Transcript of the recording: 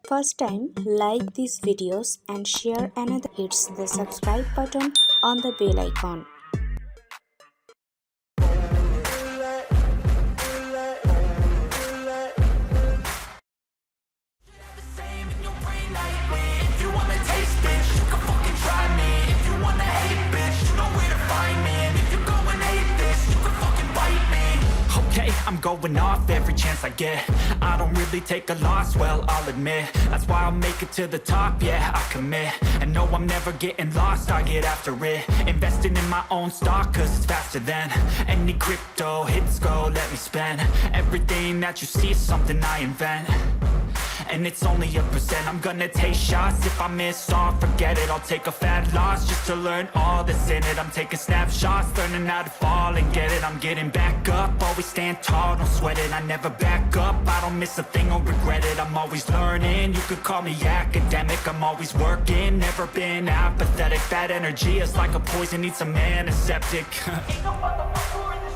first time, like these videos and share another. Hits the subscribe button on the bell icon. I'm going off every chance I get. I don't really take a loss, well, I'll admit. That's why I'll make it to the top, yeah, I commit. And no, I'm never getting lost, I get after it. Investing in my own stock, cause it's faster than any crypto hits go, let me spend. Everything that you see is something I invent, and it's only a percent. I'm gonna take shots, if I miss all, forget it. I'll take a fat loss just to learn all that's in it. I'm taking snapshots, learning how to fall and get it. I'm getting back up, always stand tall, don't sweat it. I never back up, I don't miss a thing or regret it. I'm always learning, you could call me academic. I'm always working, never been apathetic. Bad energy is like a poison, needs some antiseptic. Ain't no motherfucker